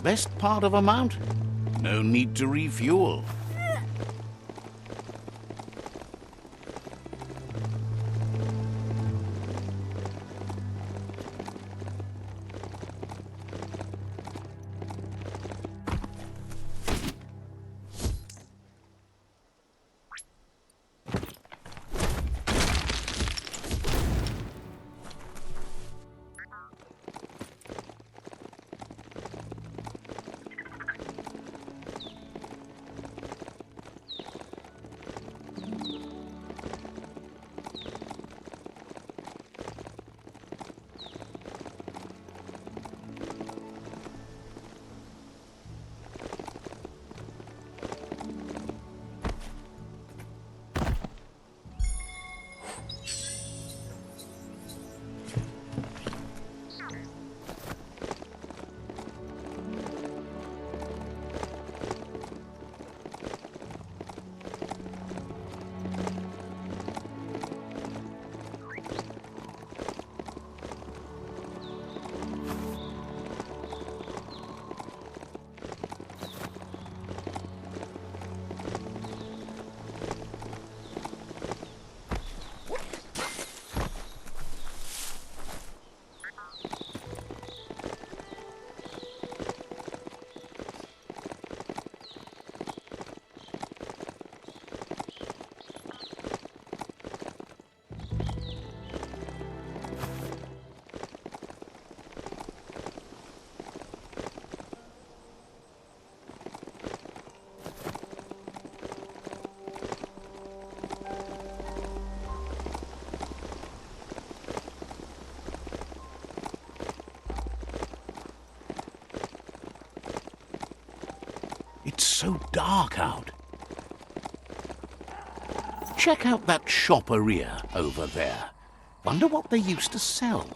best part of a mountain. No need to refuel. It's so dark out. Check out that shop-area over there. Wonder what they used to sell.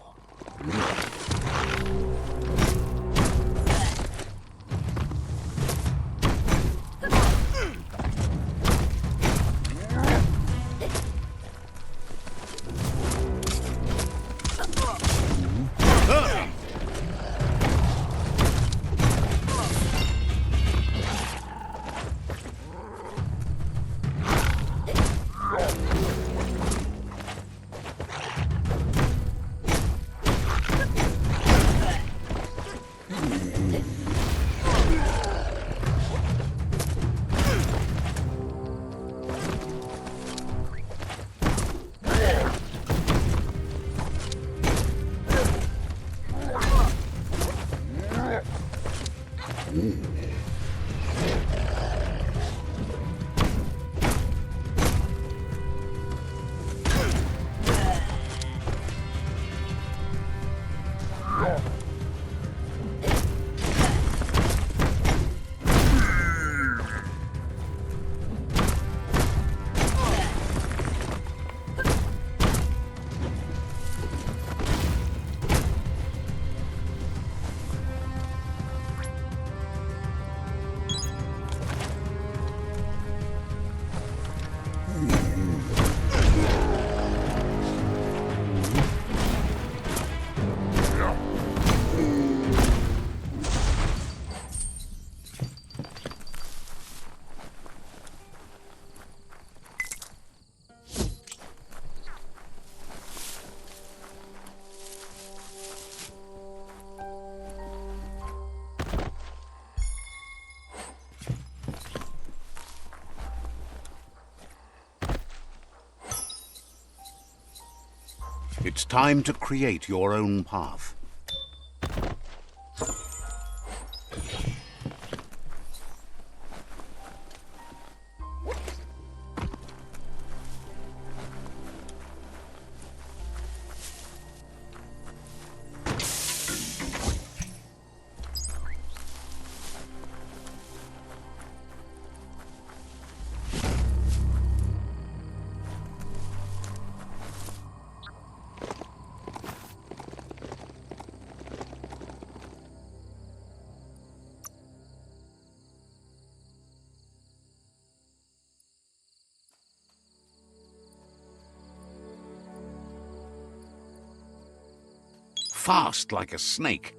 It's time to create your own path. Fast like a snake.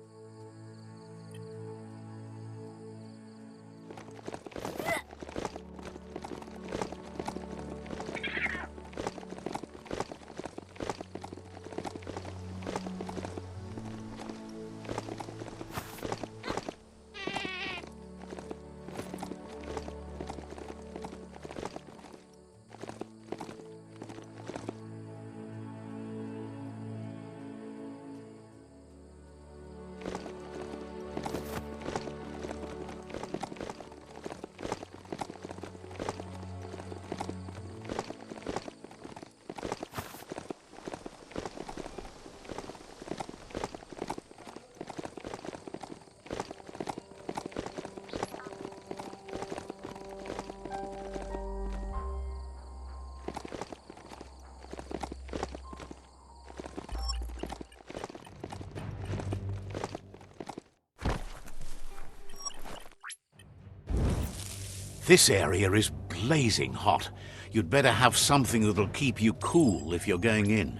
This area is blazing hot. You'd better have something that'll keep you cool if you're going in.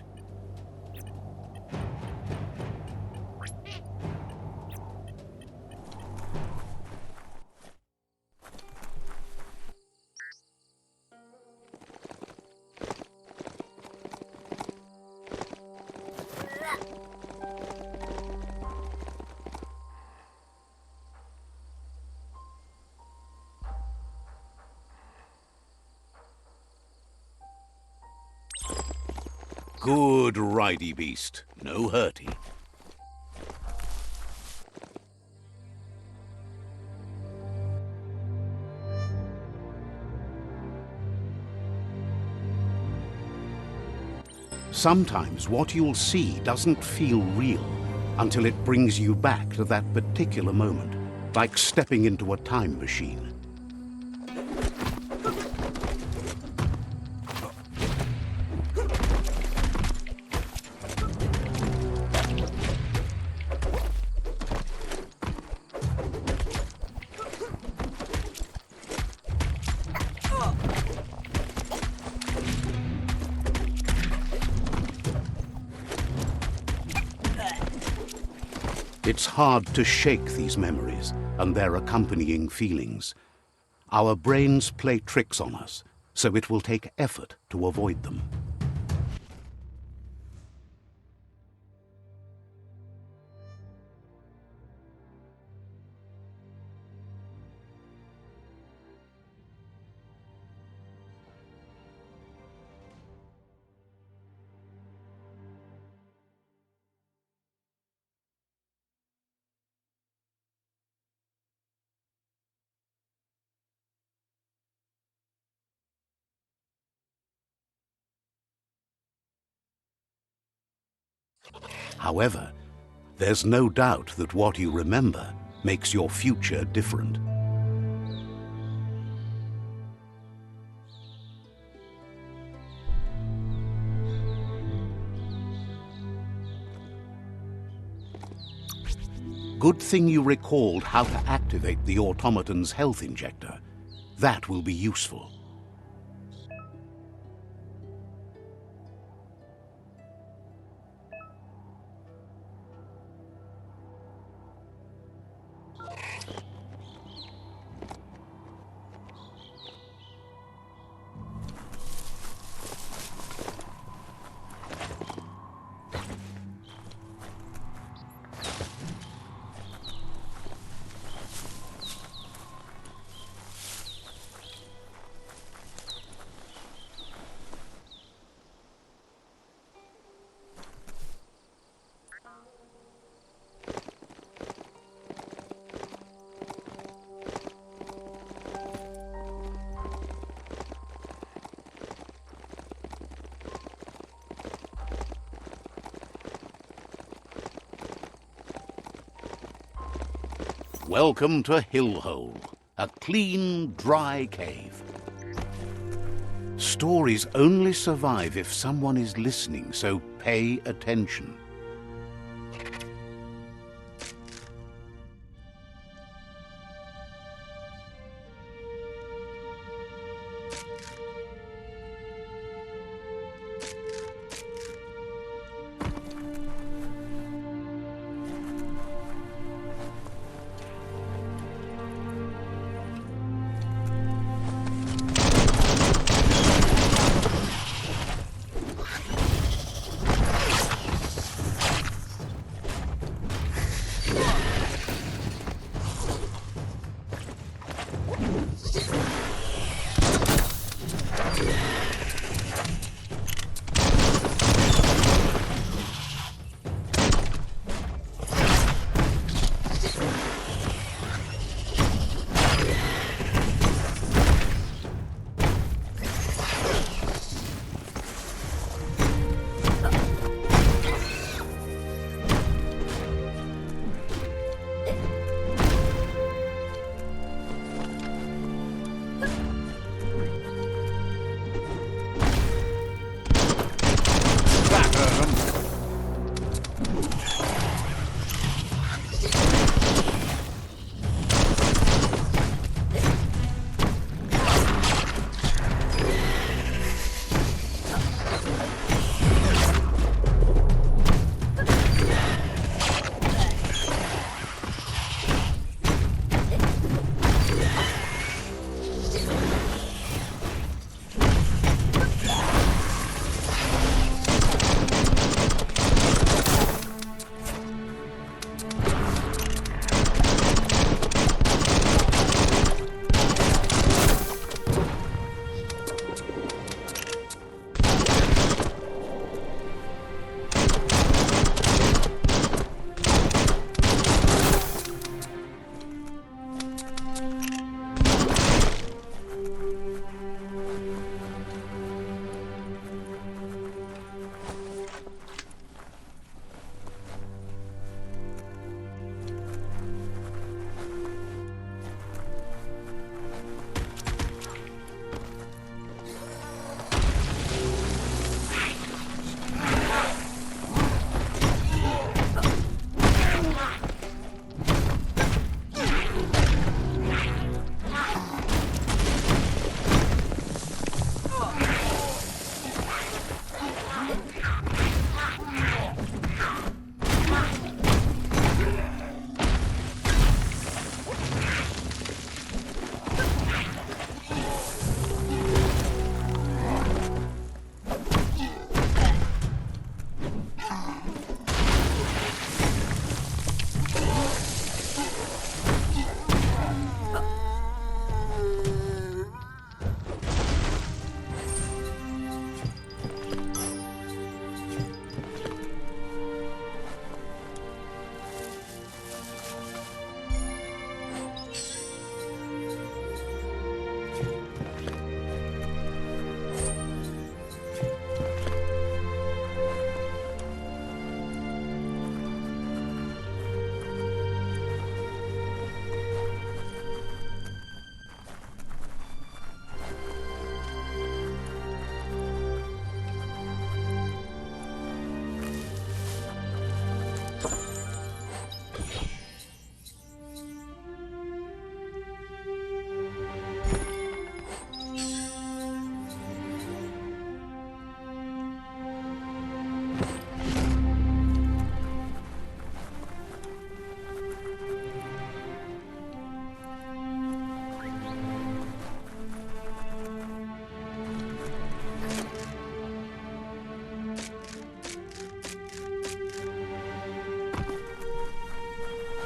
Good ridey beast, no hurty. Sometimes what you'll see doesn't feel real until it brings you back to that particular moment, like stepping into a time machine. It's hard to shake these memories and their accompanying feelings. Our brains play tricks on us, so it will take effort to avoid them. However, there's no doubt that what you remember makes your future different. Good thing you recalled how to activate the automaton's health injector. That will be useful. Welcome to Hillhole, a clean, dry cave. Stories only survive if someone is listening, so pay attention.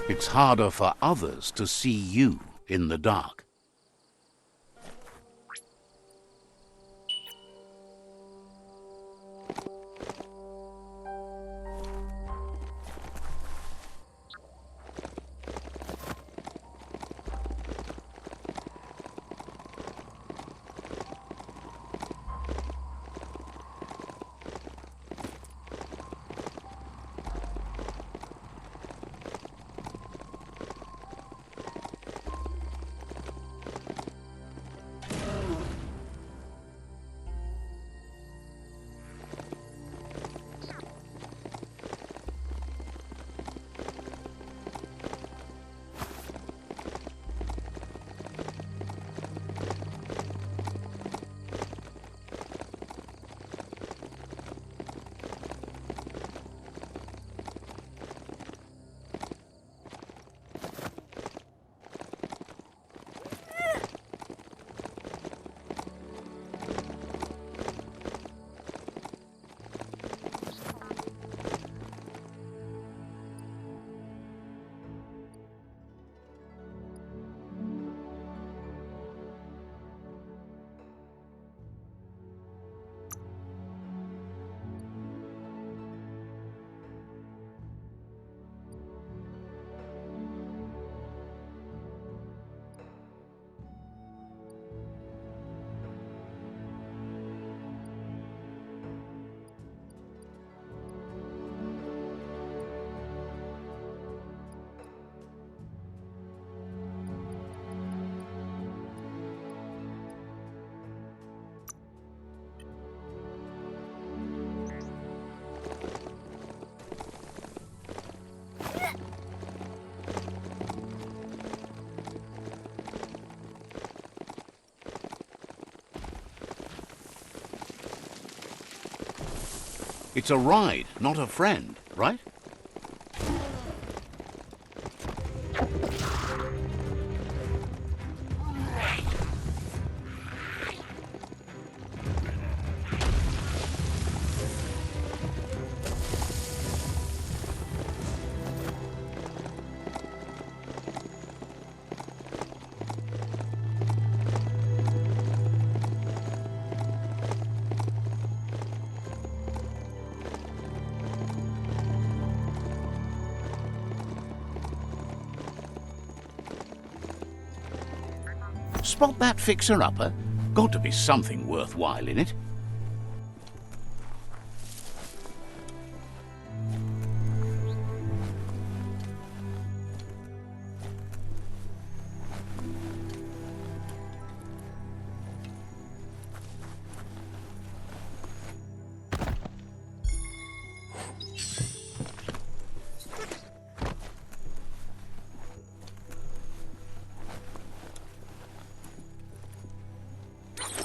It's harder for others to see you in the dark. It's a ride, not a friend, right? Spot that fixer-upper? Got to be something worthwhile in it.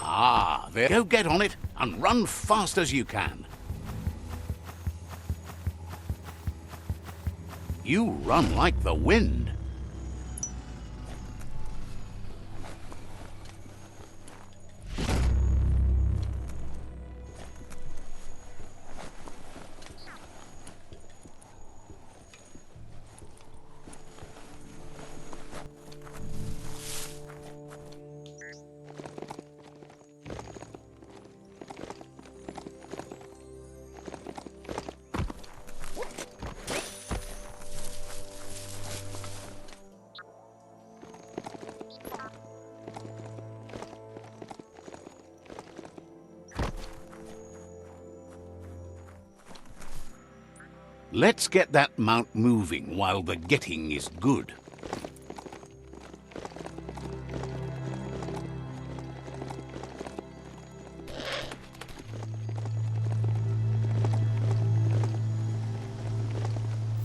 Ah, there. Go get on it and run fast as you can. You run like the wind. Let's get that mount moving while the getting is good.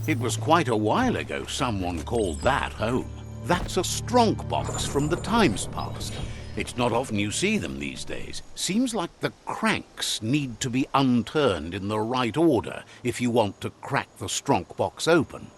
It was quite a while ago someone called that home. That's a strong box from the times past. It's not often you see them these days. Seems like the cranks need to be unturned in the right order if you want to crack the strong box open.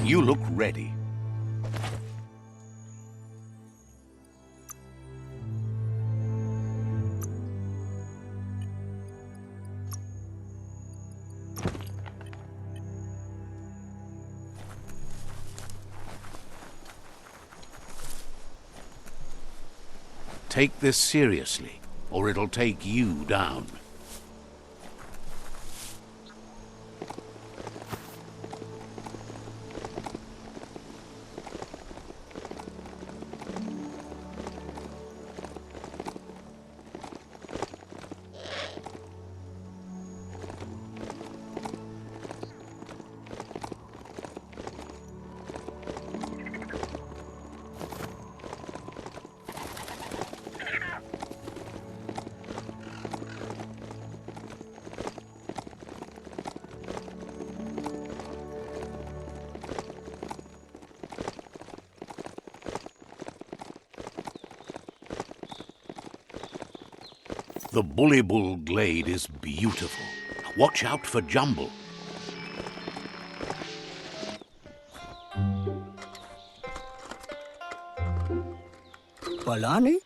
You look ready. Take this seriously, or it'll take you down. The Bullybul glade is beautiful. Watch out for Jumble. Balani?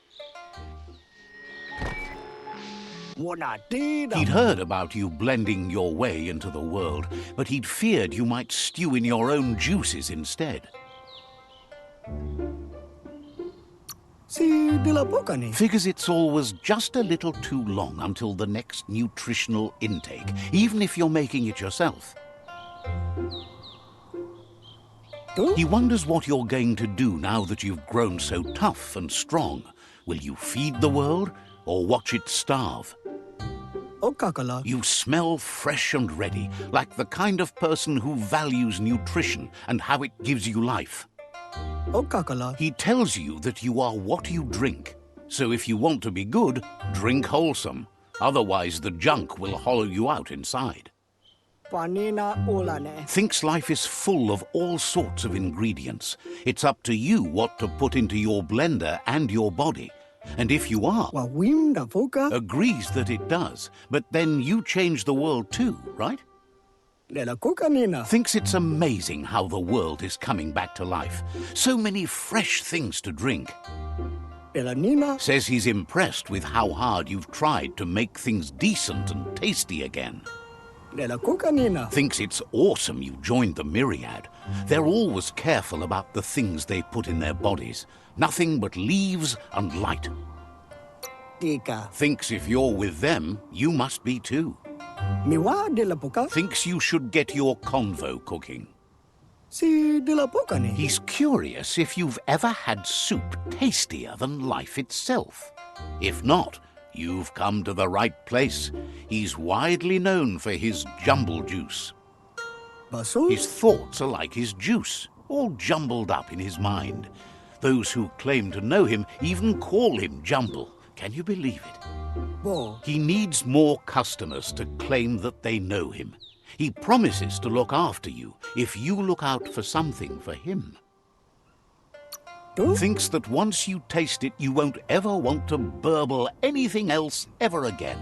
He'd heard about you blending your way into the world, but he'd feared you might stew in your own juices instead. Figures it's always just a little too long until the next nutritional intake, even if you're making it yourself. He wonders what you're going to do now that you've grown so tough and strong. Will you feed the world or watch it starve? You smell fresh and ready, like the kind of person who values nutrition and how it gives you life. He tells you that you are what you drink. So if you want to be good, drink wholesome. Otherwise the junk will hollow you out inside. Thinks life is full of all sorts of ingredients. It's up to you what to put into your blender and your body. And if you are, agrees that it does. But then you change the world too, right? Thinks it's amazing how the world is coming back to life. So many fresh things to drink. Says he's impressed with how hard you've tried to make things decent and tasty again. Thinks it's awesome you joined the Myriad. They're always careful about the things they put in their bodies. Nothing but leaves and light. Thinks if you're with them, you must be too. Thinks you should get your convo cooking. He's curious if you've ever had soup tastier than life itself. If not, you've come to the right place. He's widely known for his jumble juice. His thoughts are like his juice, all jumbled up in his mind. Those who claim to know him even call him Jumble. Can you believe it? He needs more customers to claim that they know him. He promises to look after you if you look out for something for him. Thinks that once you taste it, you won't ever want to burble anything else ever again.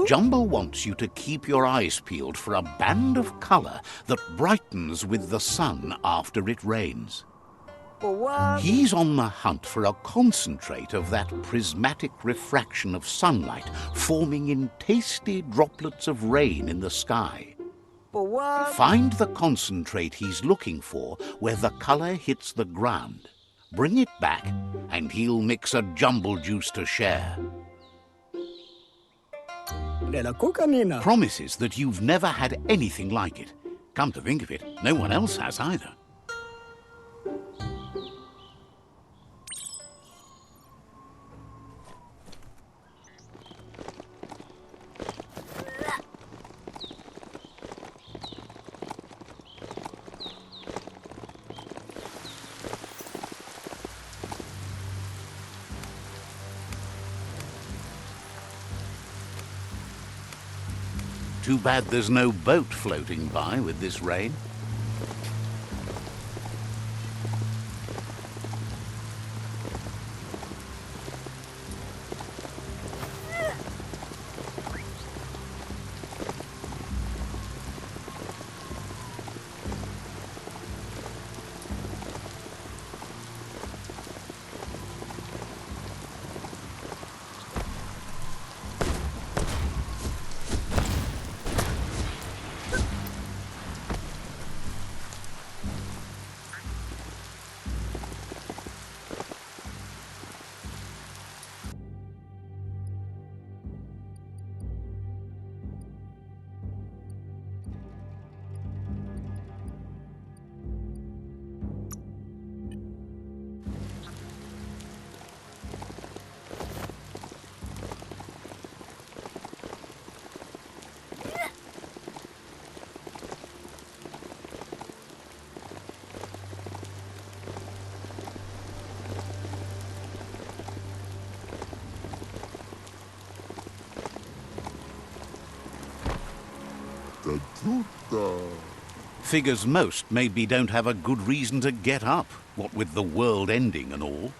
Jumble wants you to keep your eyes peeled for a band of color that brightens with the sun after it rains. He's on the hunt for a concentrate of that prismatic refraction of sunlight forming in tasty droplets of rain in the sky. Find the concentrate he's looking for where the color hits the ground. Bring it back and he'll mix a jumble juice to share. Promises that you've never had anything like it. Come to think of it, no one else has either. Too bad there's no boat floating by with this rain. Figures most maybe don't have a good reason to get up, what with the world ending and all.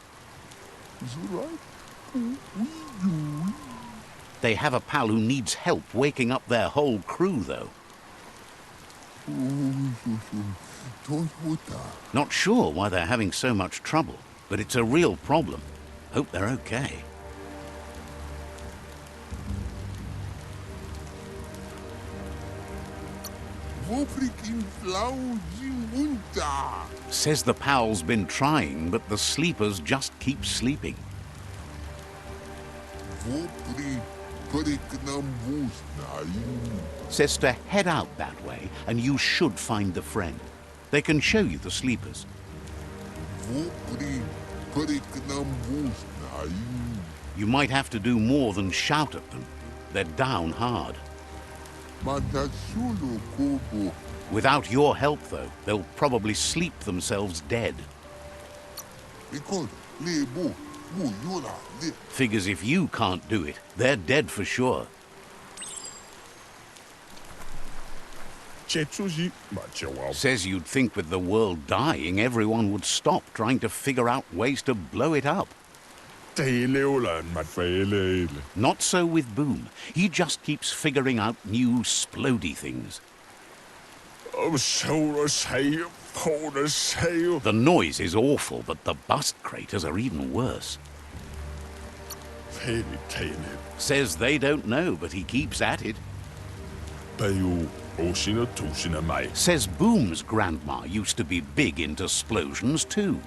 They have a pal who needs help waking up their whole crew, though. Not sure why they're having so much trouble, but it's a real problem. Hope they're okay. Says the pal's been trying, but the sleepers just keep sleeping. Says to head out that way, and you should find the friend. They can show you the sleepers. You might have to do more than shout at them. They're down hard. Without your help, though, they'll probably sleep themselves dead. Figures if you can't do it, they're dead for sure. Says you'd think with the world dying, everyone would stop trying to figure out ways to blow it up. Not so with Boom. He just keeps figuring out new splody things. The noise is awful, but the bust craters are even worse. Says they don't know, but he keeps at it. Says Boom's grandma used to be big into splosions too.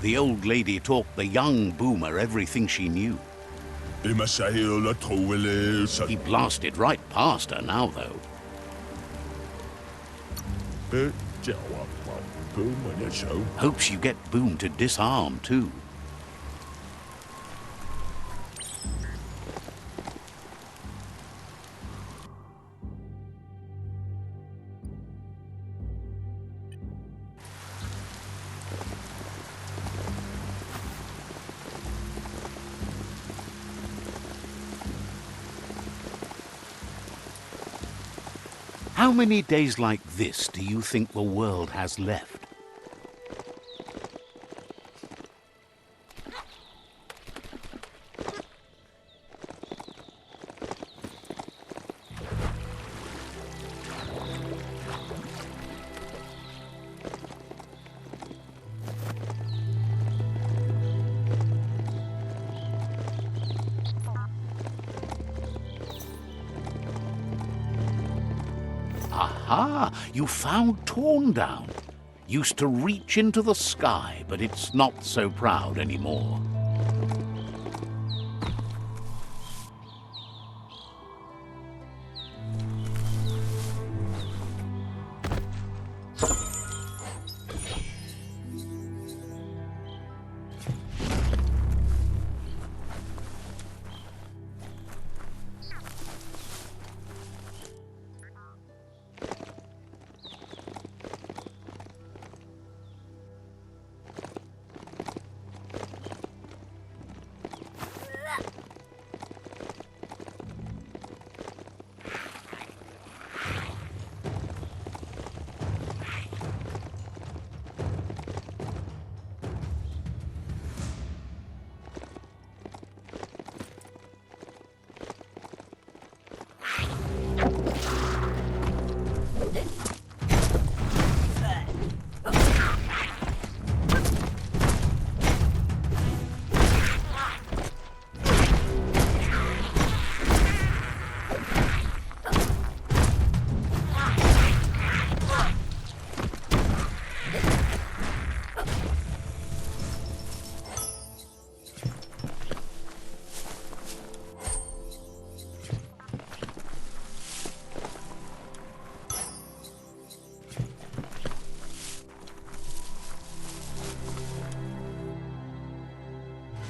The old lady taught the young Boomer everything she knew. He blasted right past her now, though. Hopes you get Boom to disarm too. How many days like this do you think the world has left? Aha! You found Torn Down. Used to reach into the sky, but it's not so proud anymore.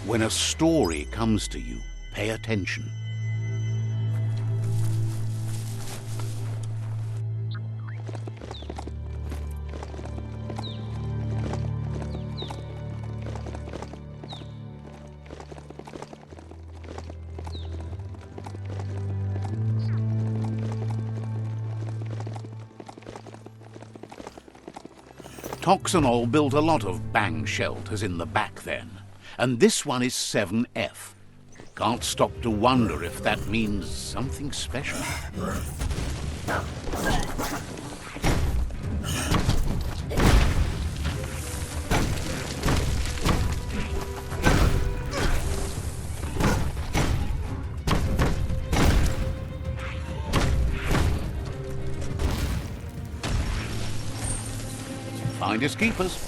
When a story comes to you, pay attention. Toxanol built a lot of bang shelters in the back then, and this one is 7F. Can't stop to wonder if that means something special. Finders keepers.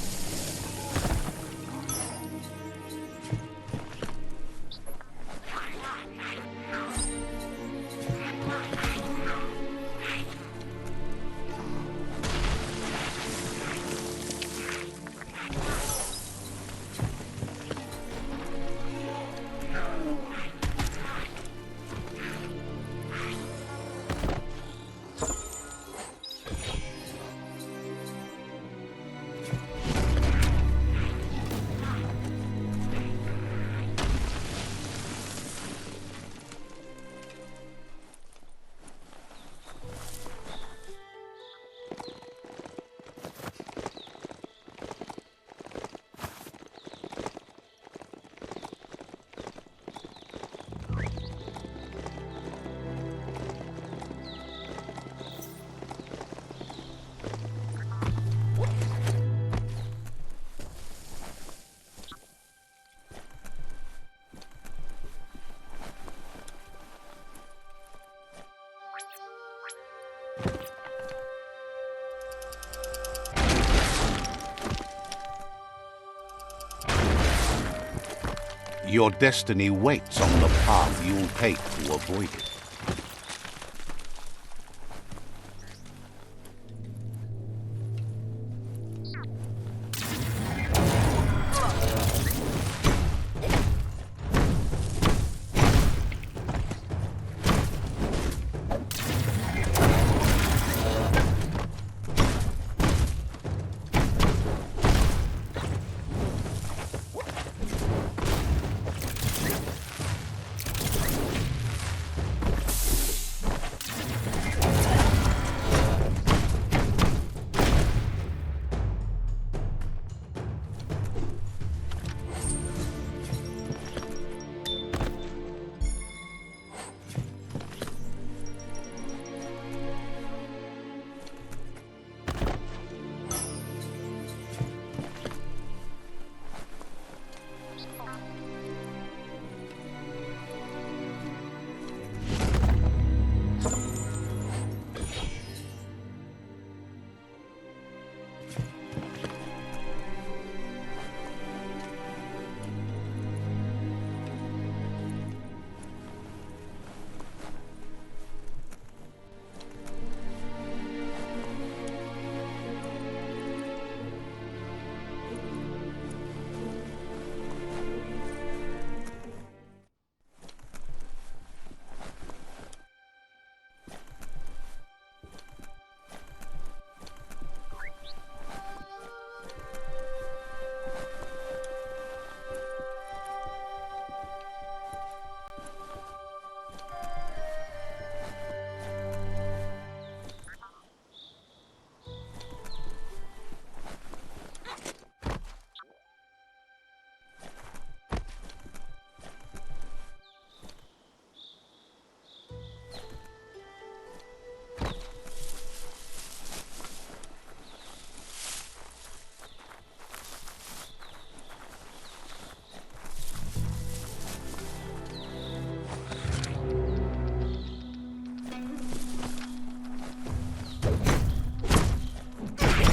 Your destiny waits on the path you'll take to avoid it.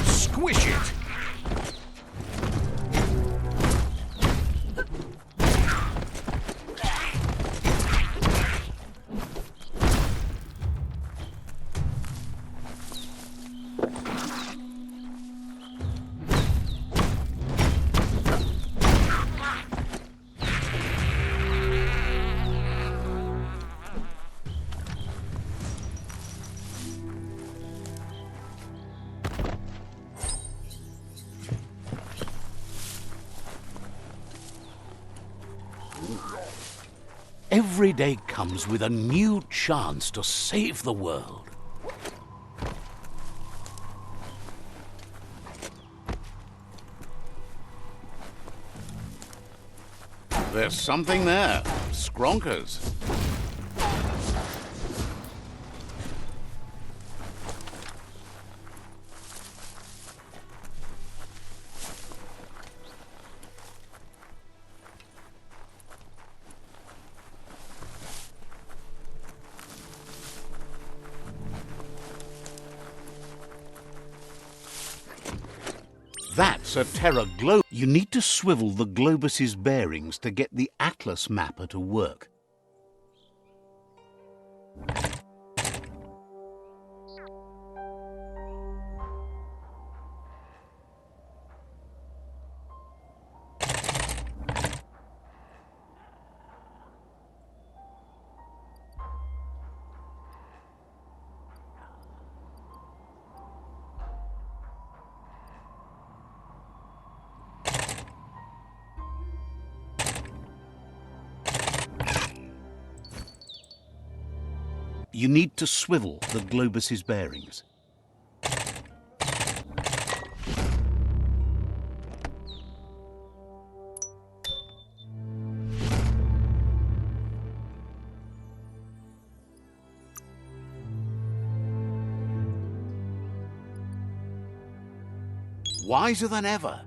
Squish it! Every day comes with a new chance to save the world. There's something there. Skronkers. That's a Terra Globe. You need to swivel the globus's bearings to get the Atlas mapper to work. You need to swivel the globus's bearings. Wiser than ever.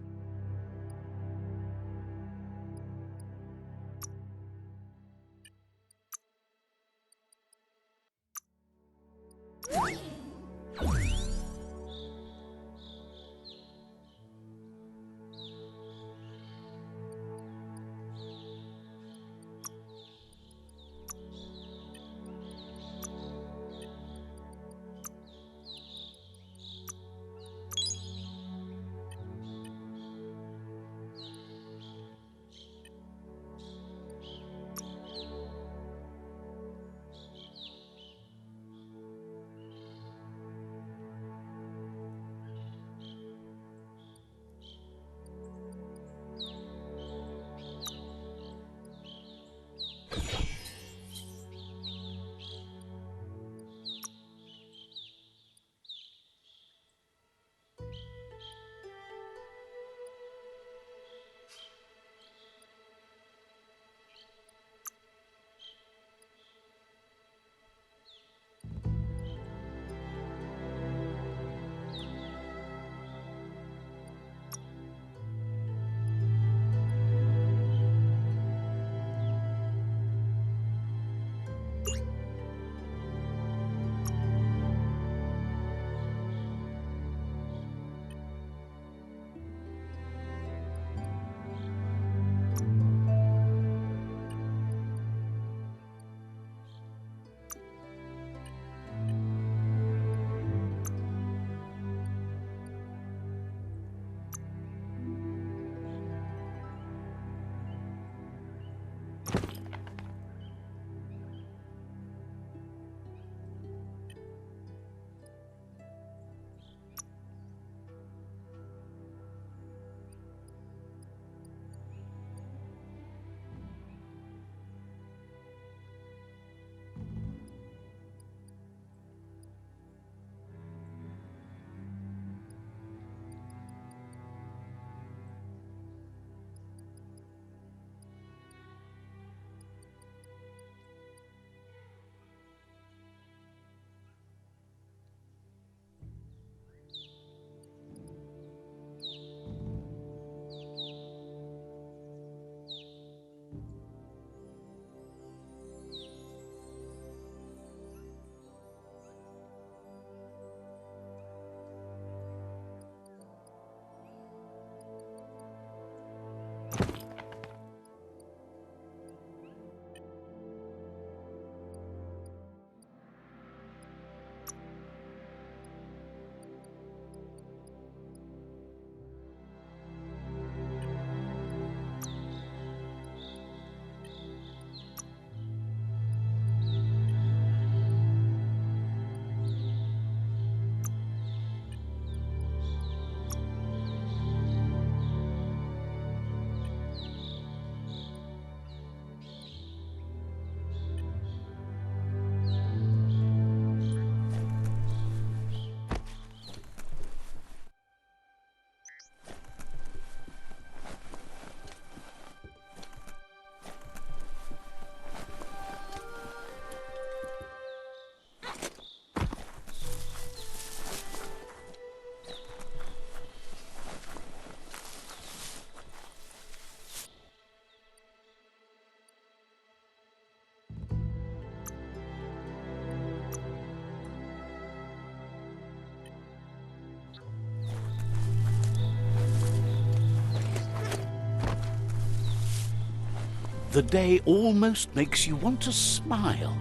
The day almost makes you want to smile.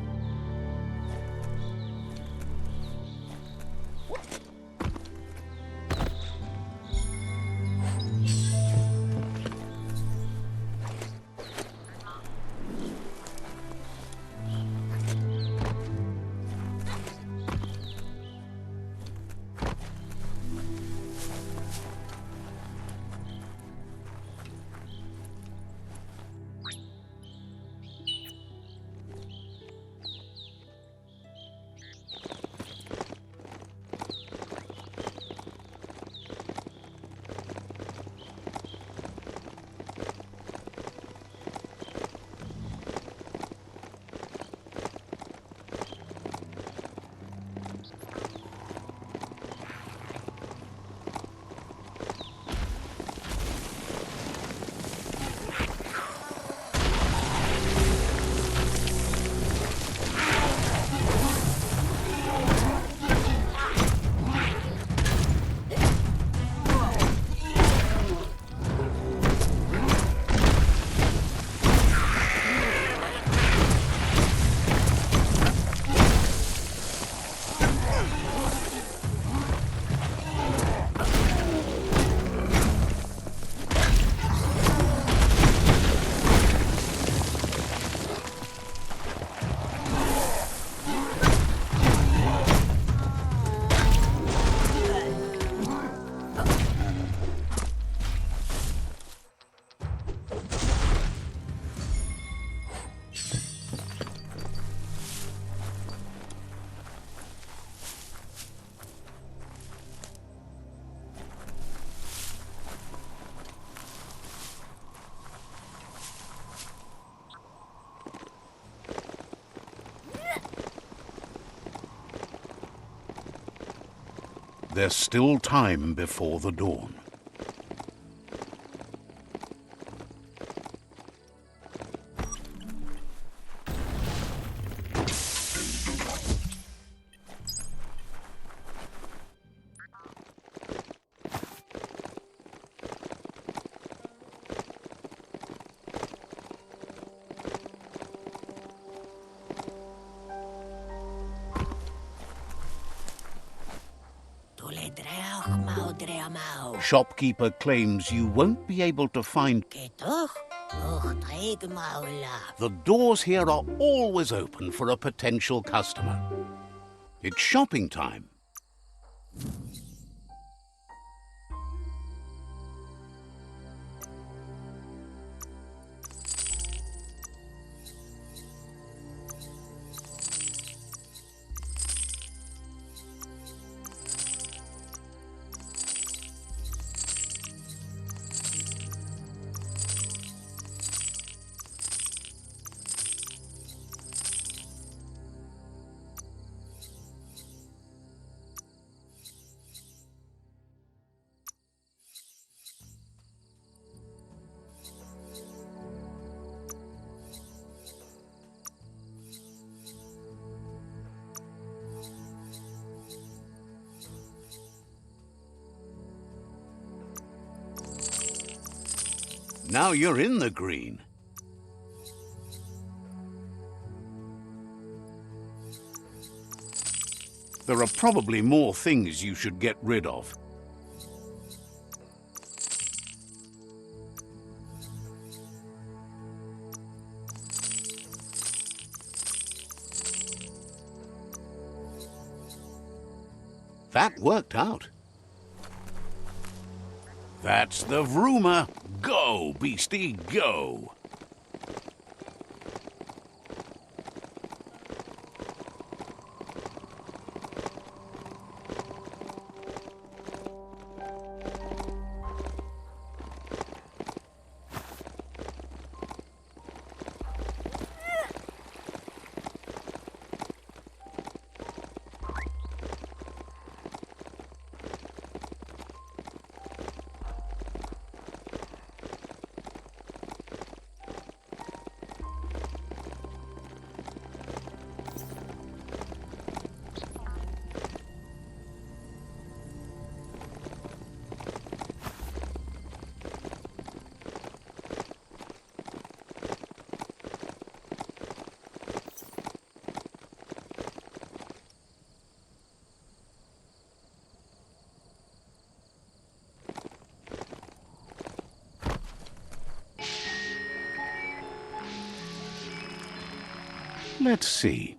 There's still time before the dawn. Shopkeeper claims you won't be able to find... The doors here are always open for a potential customer. It's shopping time. Now you're in the green. There are probably more things you should get rid of. That worked out. That's the vroomer. Go, beastie, go! Let's see.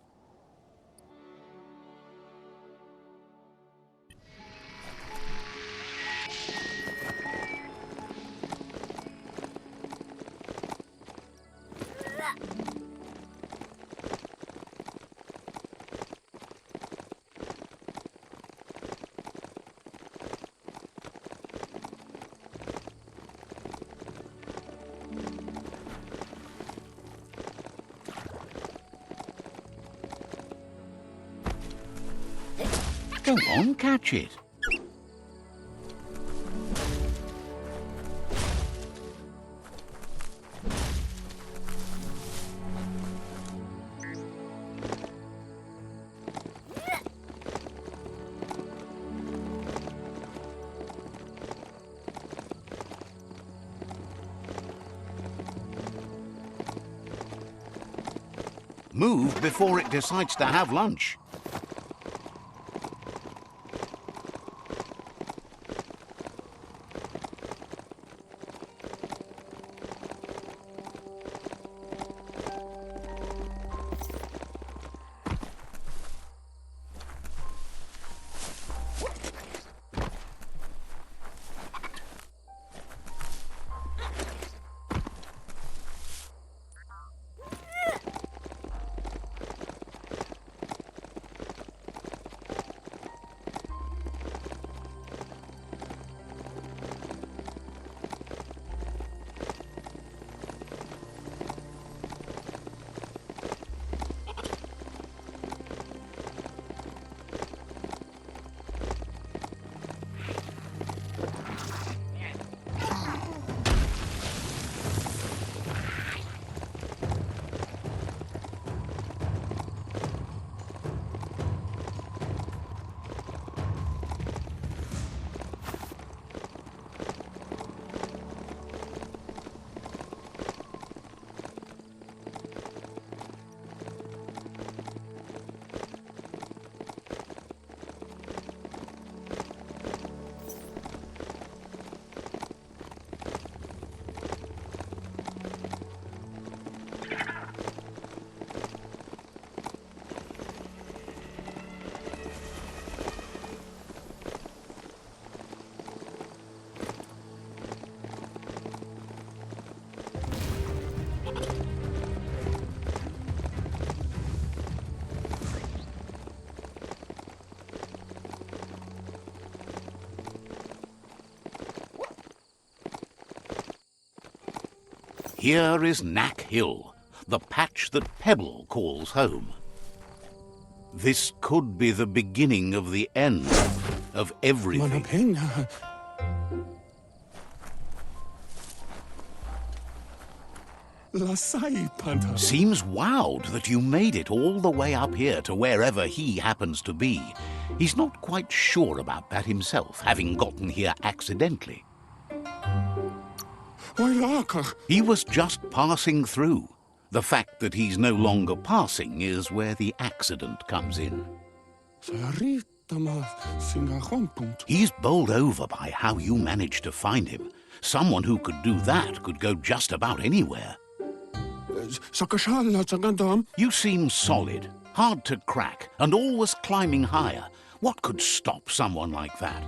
Go on, catch it. Move before it decides to have lunch. Here is Knack Hill, the patch that Pebble calls home. This could be the beginning of the end of everything. Seems wowed that you made it all the way up here to wherever he happens to be. He's not quite sure about that himself, having gotten here accidentally. He was just passing through. The fact that he's no longer passing is where the accident comes in. He's bowled over by how you managed to find him. Someone who could do that could go just about anywhere. You seem solid, hard to crack, and always climbing higher. What could stop someone like that?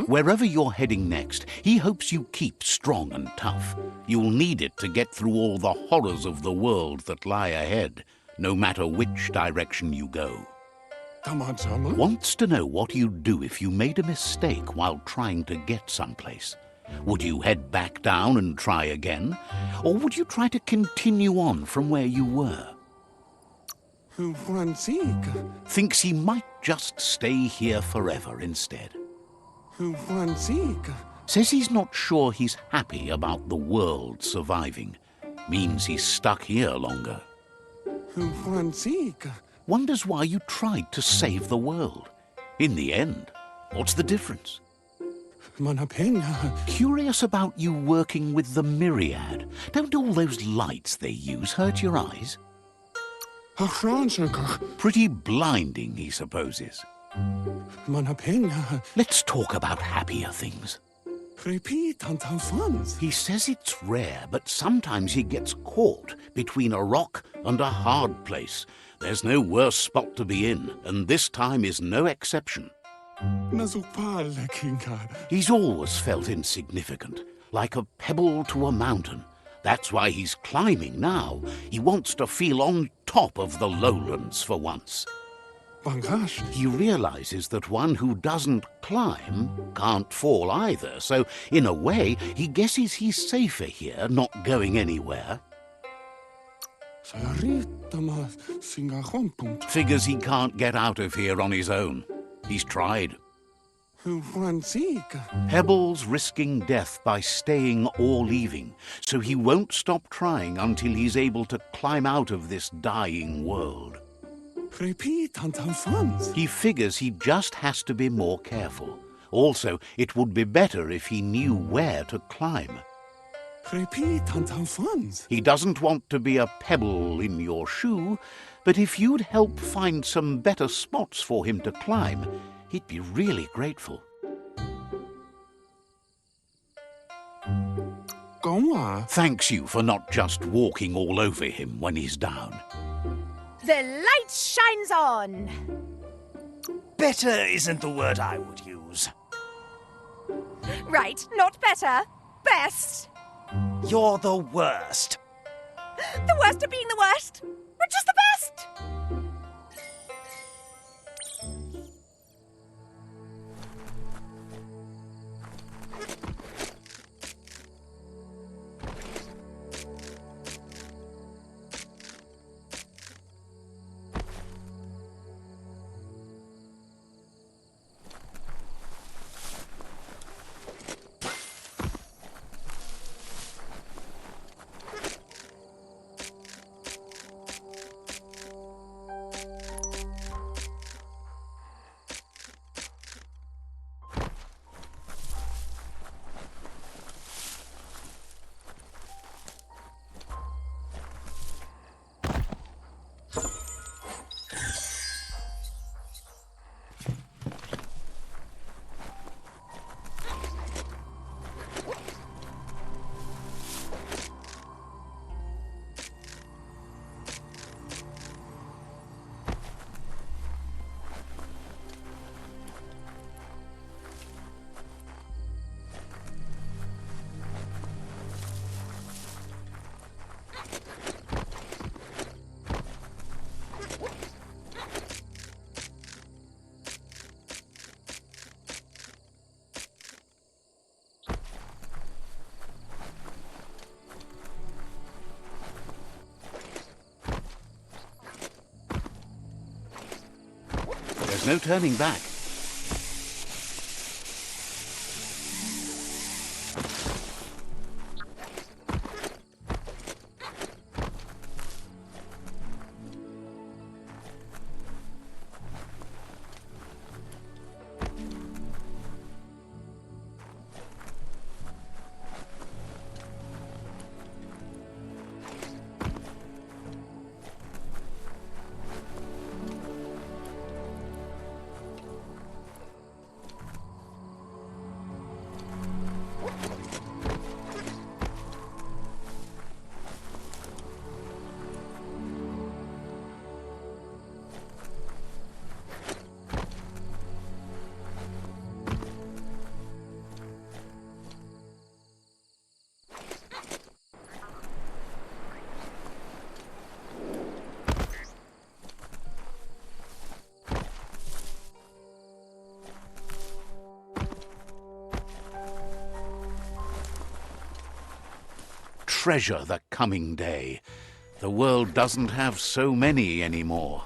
Wherever you're heading next, he hopes you keep strong and tough. You'll need it to get through all the horrors of the world that lie ahead, no matter which direction you go. Wants to know what you'd do if you made a mistake while trying to get someplace. Would you head back down and try again? Or would you try to continue on from where you were? Thinks he might just stay here forever instead. Says he's not sure he's happy about the world surviving. Means he's stuck here longer. Wonders why you tried to save the world. In the end, what's the difference? Curious about you working with the Myriad. Don't all those lights they use hurt your eyes? Pretty blinding, he supposes. Let's talk about happier things. Repeat and funds. He says it's rare, but sometimes he gets caught between a rock and a hard place. There's no worse spot to be in, and this time is no exception. Nazupal, Kinga. He's always felt insignificant, like a pebble to a mountain. That's why he's climbing now. He wants to feel on top of the lowlands for once. Bangash. He realizes that one who doesn't climb can't fall either, so in a way, he guesses he's safer here, not going anywhere. Figures he can't get out of here on his own. He's tried. Hebble's risking death by staying or leaving, so he won't stop trying until he's able to climb out of this dying world. Repeat and funds. He figures he just has to be more careful. Also, it would be better if he knew where to climb. Repeat and funds. He doesn't want to be a pebble in your shoe, but if you'd help find some better spots for him to climb, he'd be really grateful. Thanks you for not just walking all over him when he's down. The light shines on. Better isn't the word I would use. Right, not better. Best. You're the worst. The worst of being the worst. We're just the best. There's no turning back. Treasure the coming day. The world doesn't have so many anymore.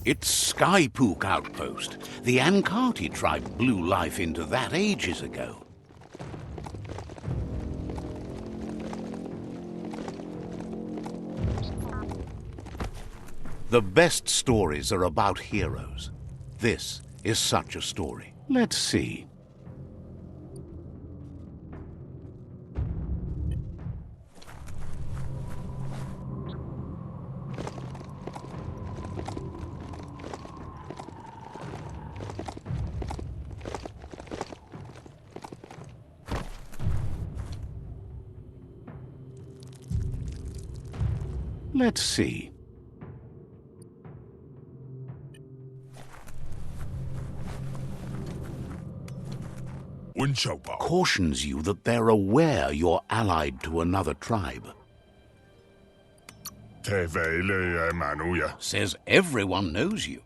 It's Skypook Outpost. The Ankati tribe blew life into that ages ago. The best stories are about heroes. This is such a story. Let's see. Let's see. Cautions you that they're aware you're allied to another tribe. Says everyone knows you.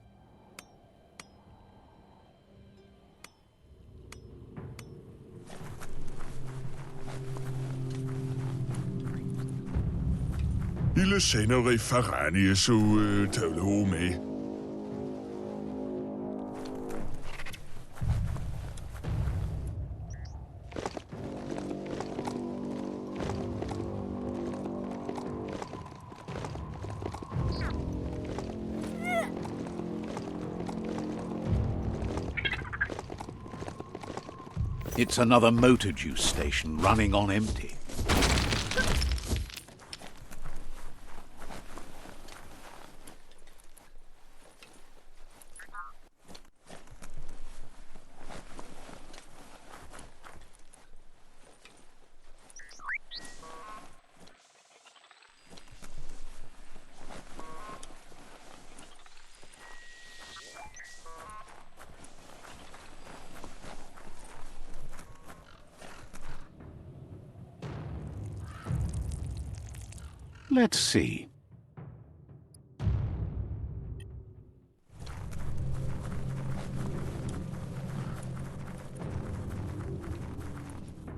Ile senere farani så tøvle med. It's another motor juice station running on empty. Let's see.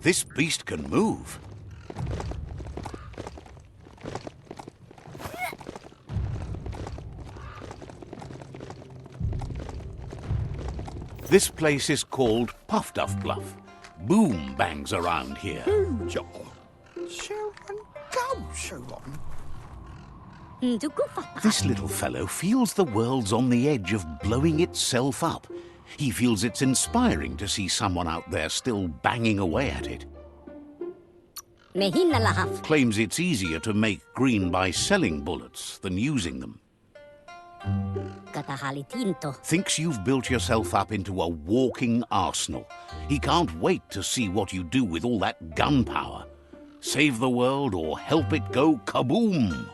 This beast can move. This place is called Puffduff Bluff. Boom bangs around here. This little fellow feels the world's on the edge of blowing itself up. He feels it's inspiring to see someone out there still banging away at it. Claims it's easier to make green by selling bullets than using them. Thinks you've built yourself up into a walking arsenal. He can't wait to see what you do with all that gunpowder. Save the world or help it go kaboom!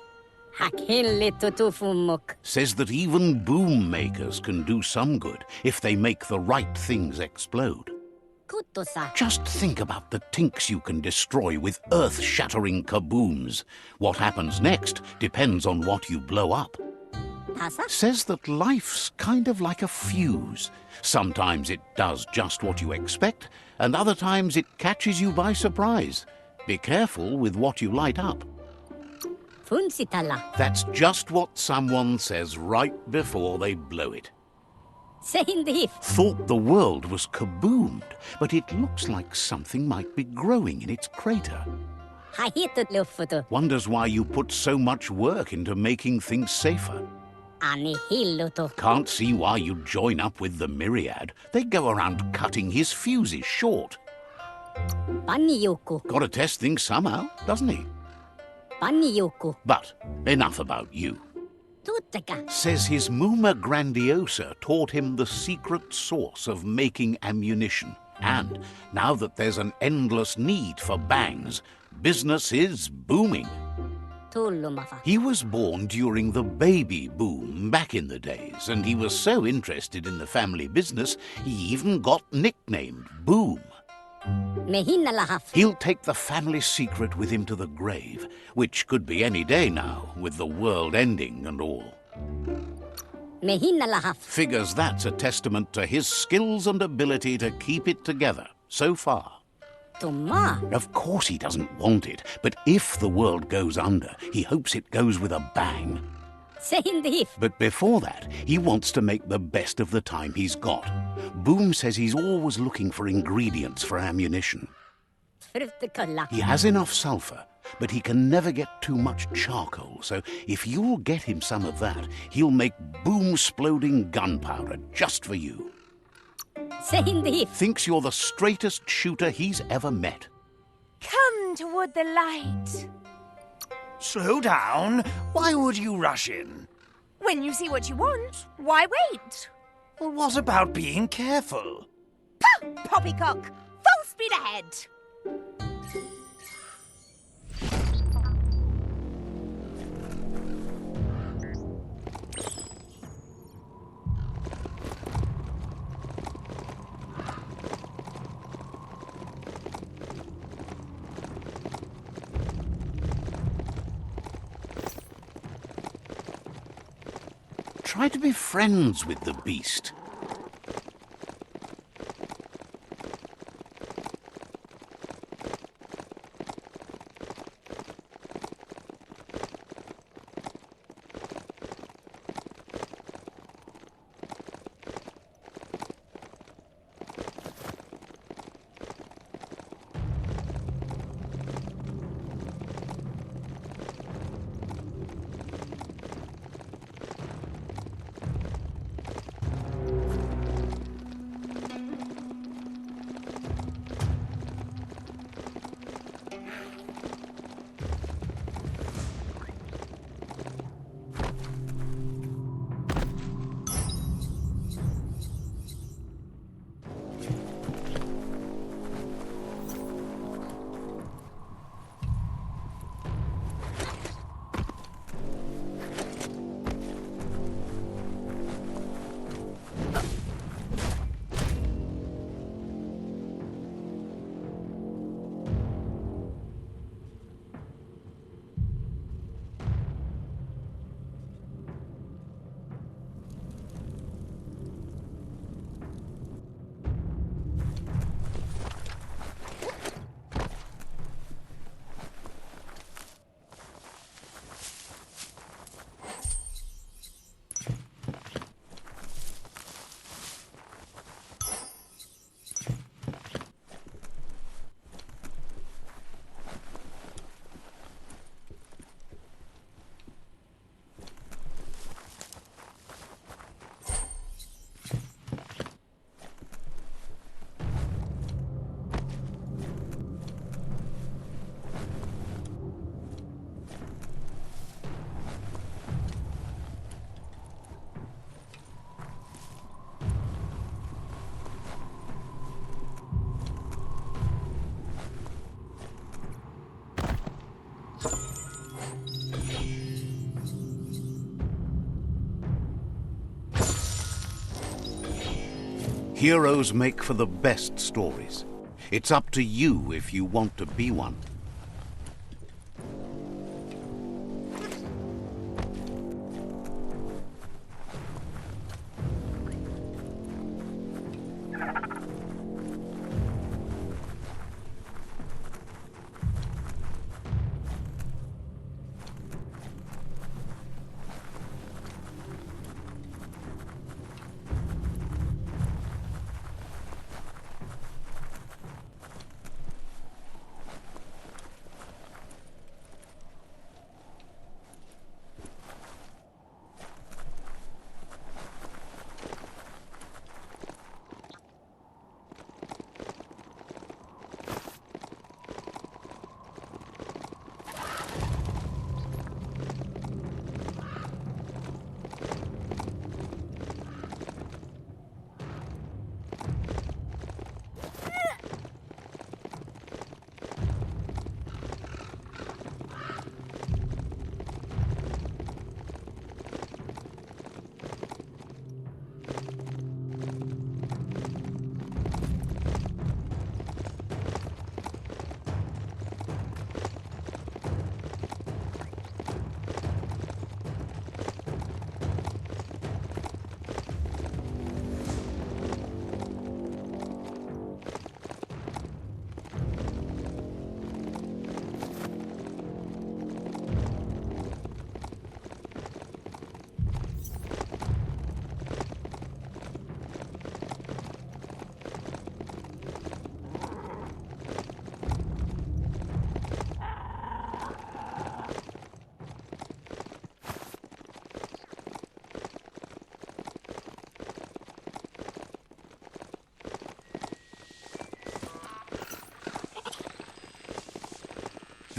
Says that even boom makers can do some good if they make the right things explode. Just think about the tinks you can destroy with earth-shattering kabooms. What happens next depends on what you blow up. Says that life's kind of like a fuse. Sometimes it does just what you expect, and other times it catches you by surprise. Be careful with what you light up. That's just what someone says right before they blow it. Thought the world was kaboomed, but it looks like something might be growing in its crater. Wonders why you put so much work into making things safer. Can't see why you'd join up with the Myriad. They go around cutting his fuses short. Gotta test things somehow, doesn't he? But enough about you. Says his Muma Grandiosa taught him the secret source of making ammunition. And now that there's an endless need for bangs, business is booming. He was born during the baby boom back in the days, and he was so interested in the family business, he even got nicknamed Boom. He'll take the family secret with him to the grave, which could be any day now, with the world ending and all. Figures that's a testament to his skills and ability to keep it together, so far. Of course he doesn't want it, but if the world goes under, he hopes it goes with a bang. Saying thief. But before that, he wants to make the best of the time he's got. Boom says he's always looking for ingredients for ammunition. Fruttekolla. He has enough sulfur, but he can never get too much charcoal, so if you'll get him some of that, he'll make boom-sploding gunpowder just for you. Saying thief. Thinks you're the straightest shooter he's ever met. Come toward the light. Slow down. Why would you rush in? When you see what you want, why wait? Well, what about being careful? Poppycock, full speed ahead. Try to be friends with the beast. Heroes make for the best stories. It's up to you if you want to be one.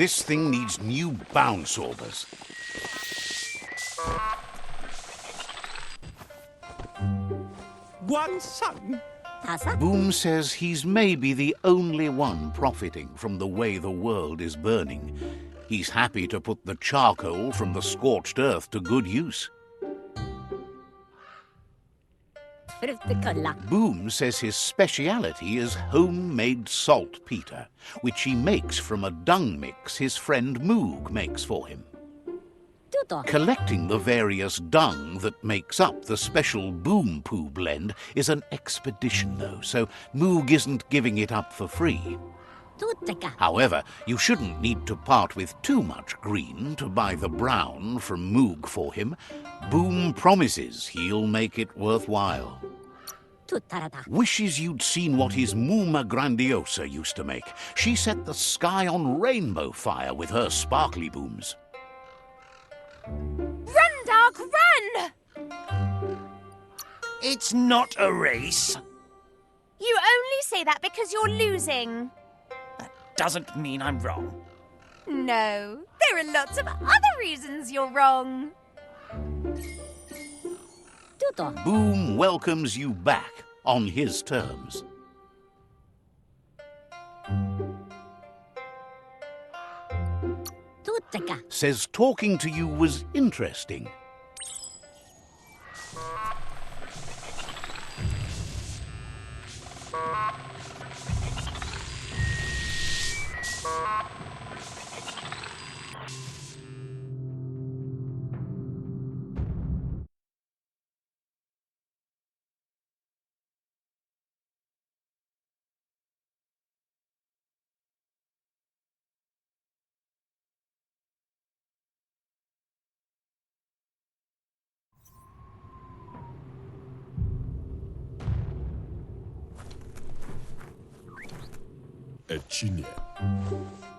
This thing needs new bound sorbers. One son. Tasa? Boom says he's maybe the only one profiting from the way the world is burning. He's happy to put the charcoal from the scorched earth to good use. Fruttekolla. Boom says his speciality is homemade saltpeter, which he makes from a dung mix his friend Moog makes for him. Tuto. Collecting the various dung that makes up the special Boom Poo blend is an expedition, though, so Moog isn't giving it up for free. Tutteka. However, you shouldn't need to part with too much green to buy the brown from Moog for him. Boom promises he'll make it worthwhile. Tuttarata. Wishes you'd seen what his Muma Grandiosa used to make. She set the sky on rainbow fire with her sparkly booms. Run, Dark, run! It's not a race. You only say that because you're losing. That doesn't mean I'm wrong. No, there are lots of other reasons you're wrong. Tuto. Boom welcomes you back on his terms. Tutteka. Says talking to you was interesting. Etchinie.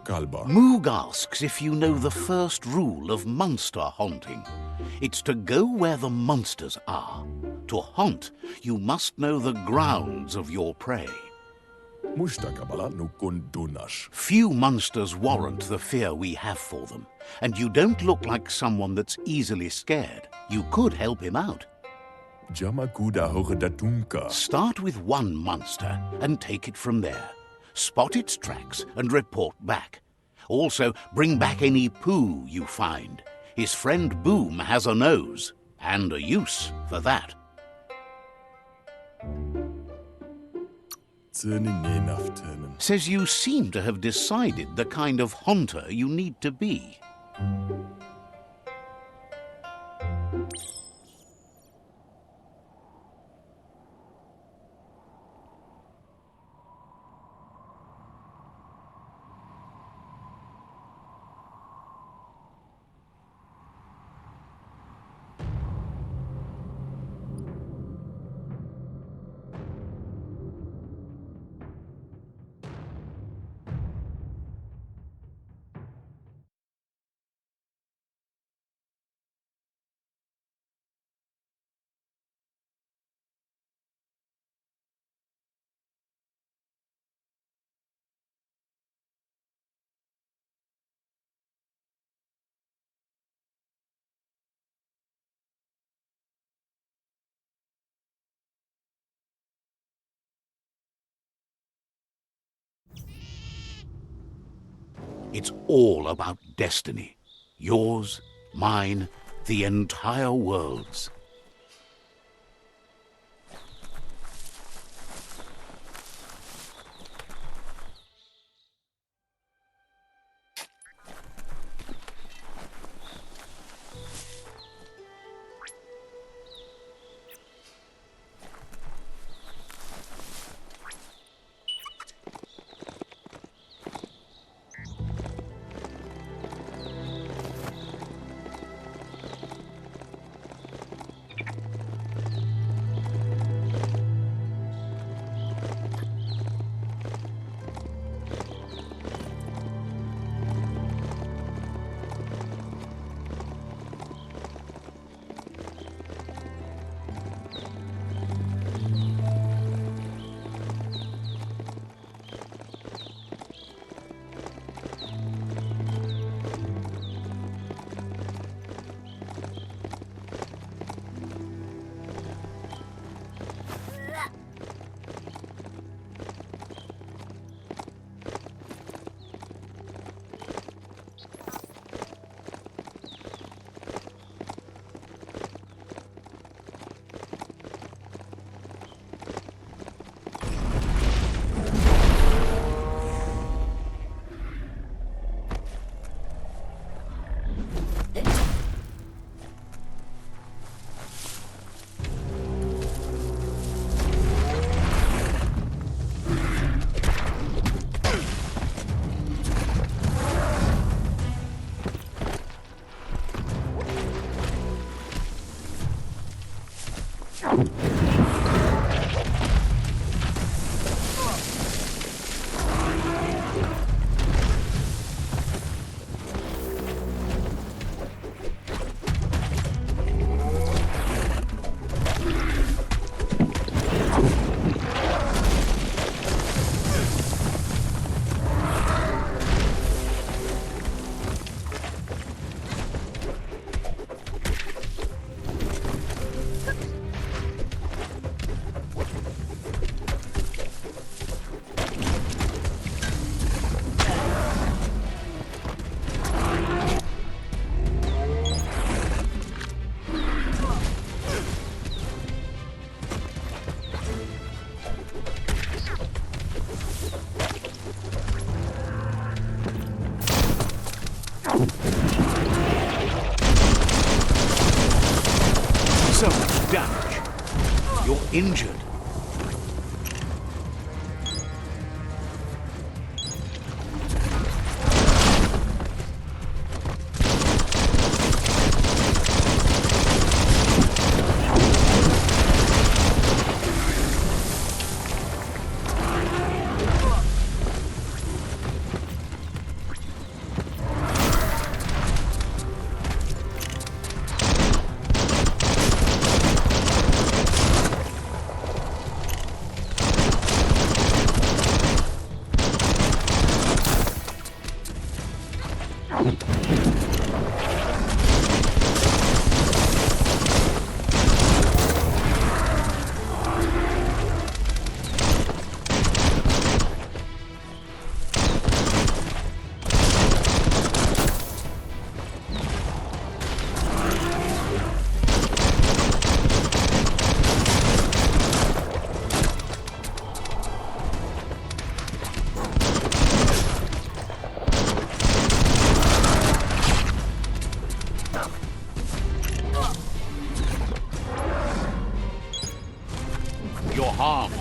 Kalba. Moog asks if you know the first rule of monster haunting. It's to go where the monsters are. To haunt, you must know the grounds of your prey. Mustakabala nukun dunash. Few monsters warrant the fear we have for them, and you don't look like someone that's easily scared. You could help him out. Jamakuda hogedatunka. Start with one monster and take it from there. Spot its tracks and report back. Also, bring back any poo you find. His friend Boom has a nose, and a use for that. Says you seem to have decided the kind of haunter you need to be. It's all about destiny. Yours, mine, the entire world's. So much damage. You're injured. You're harmed.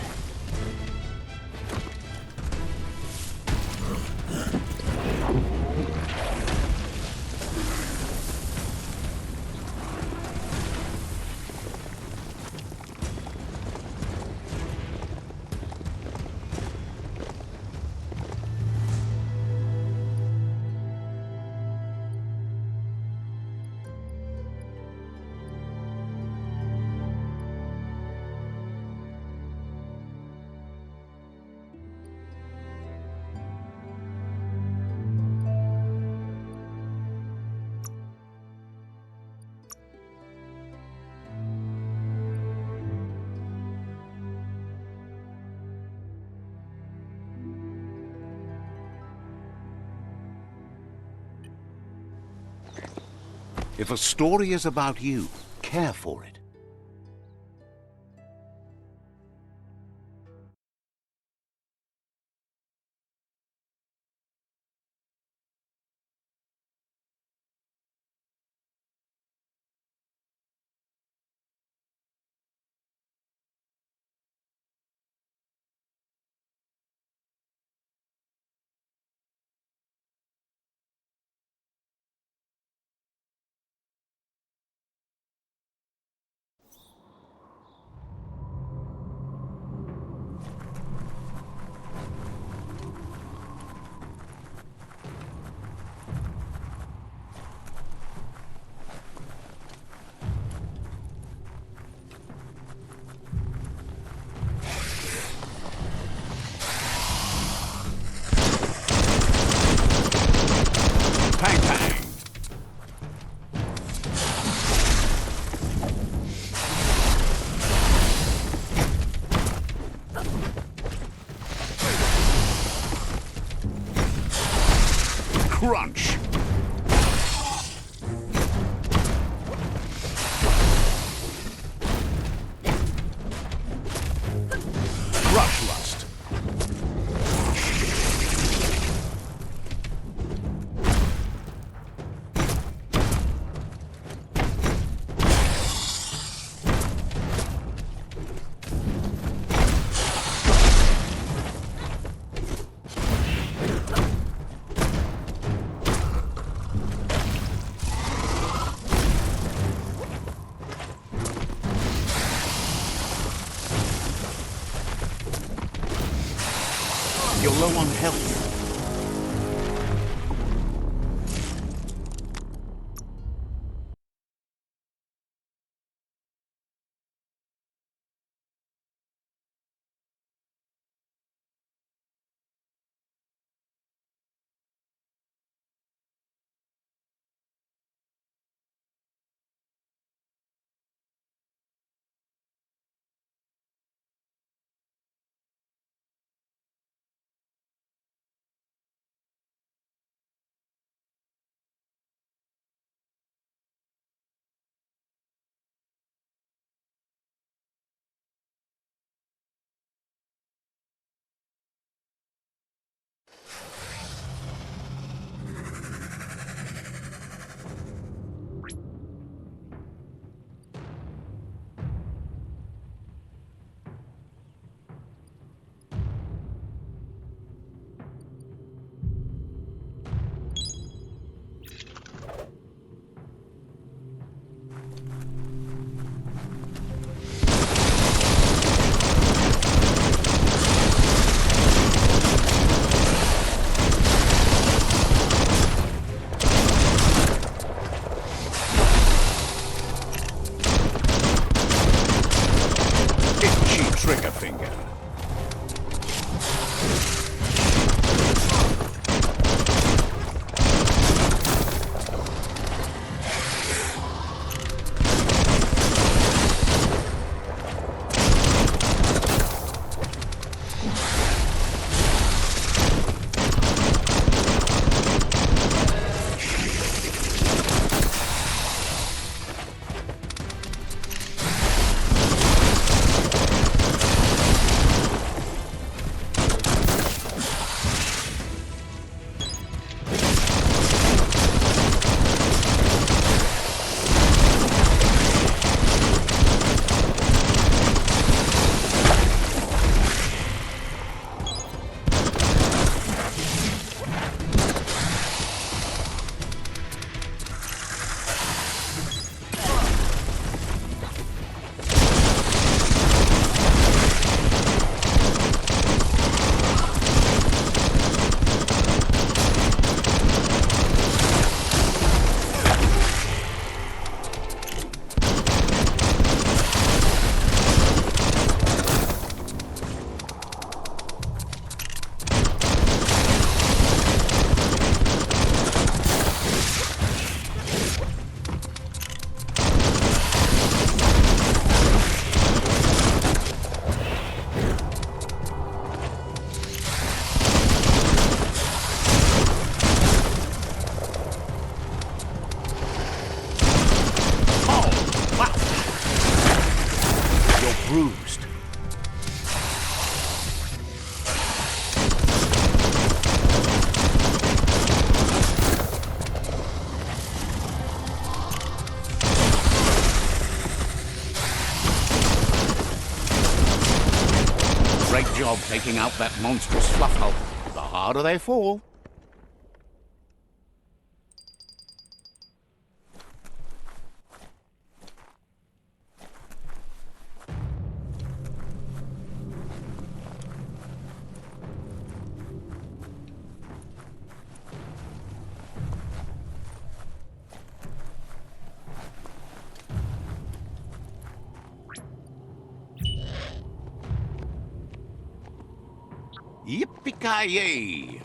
If a story is about you, care for it. Pang pang! Crunch! Rush lust! You're low on health. Itchy trigger finger. Bruised. Great job taking out that monstrous fluff hulk. The harder they fall. Yippee-ki-yay!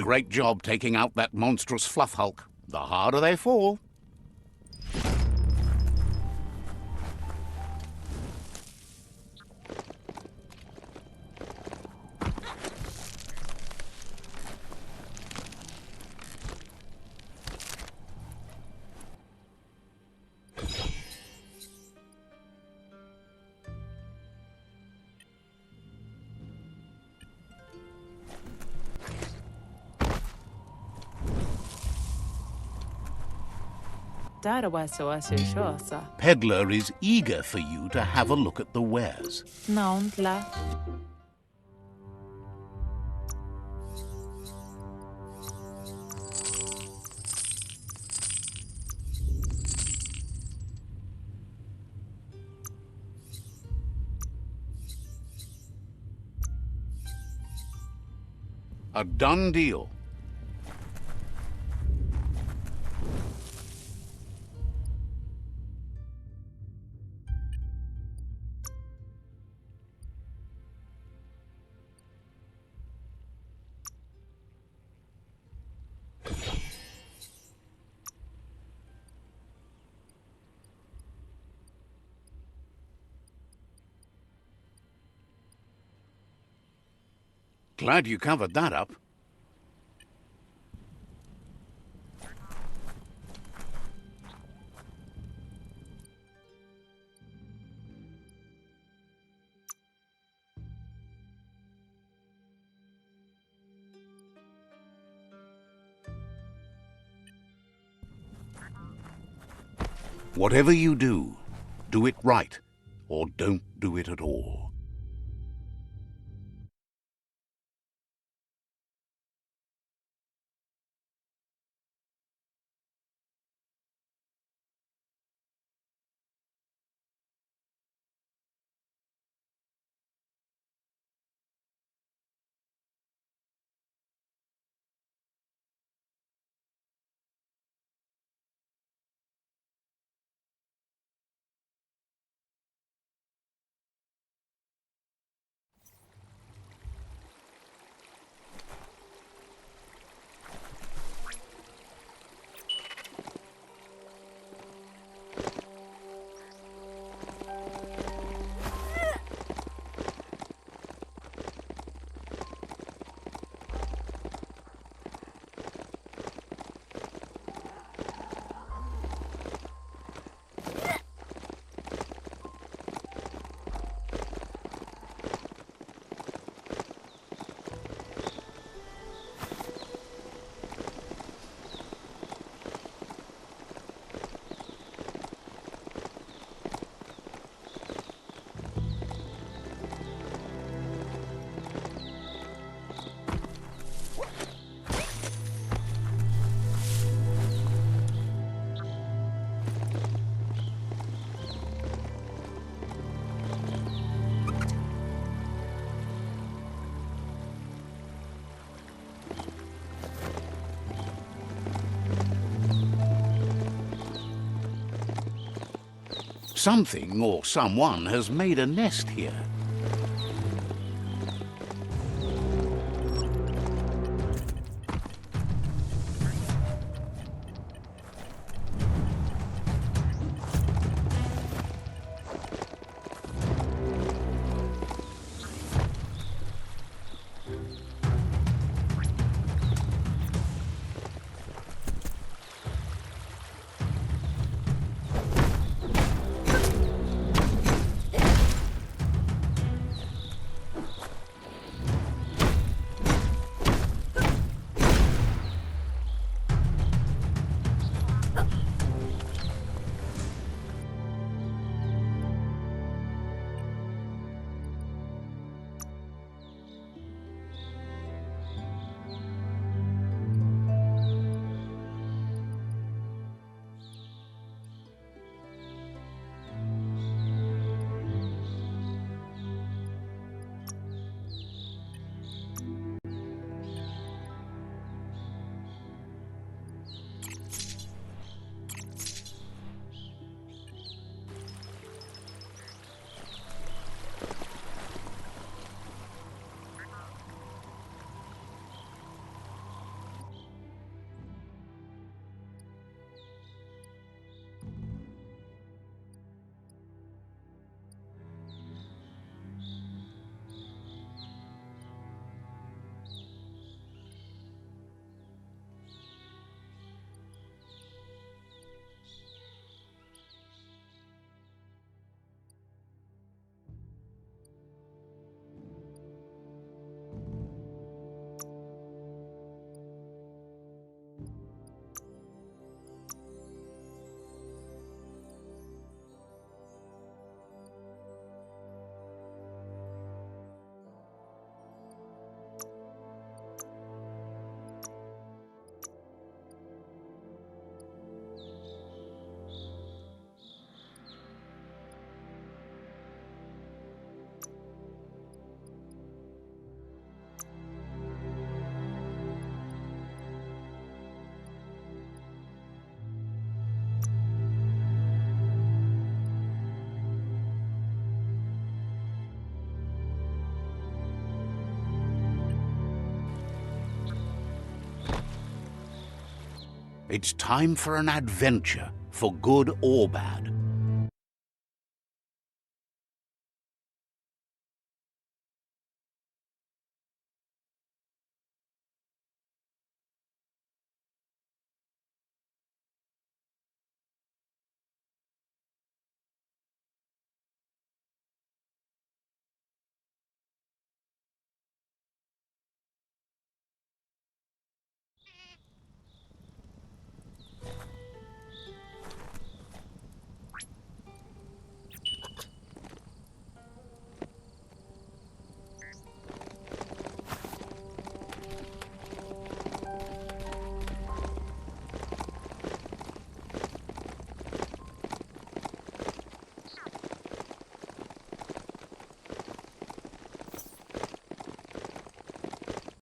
Great job taking out that monstrous fluff hulk. The harder they fall. Tarawasoasushosa. Peddler is eager for you to have a look at the wares. Nauntla. A done deal. Glad you covered that up. Whatever you do it right, or don't do it at all. Something or someone has made a nest here. It's time for an adventure, for good or bad.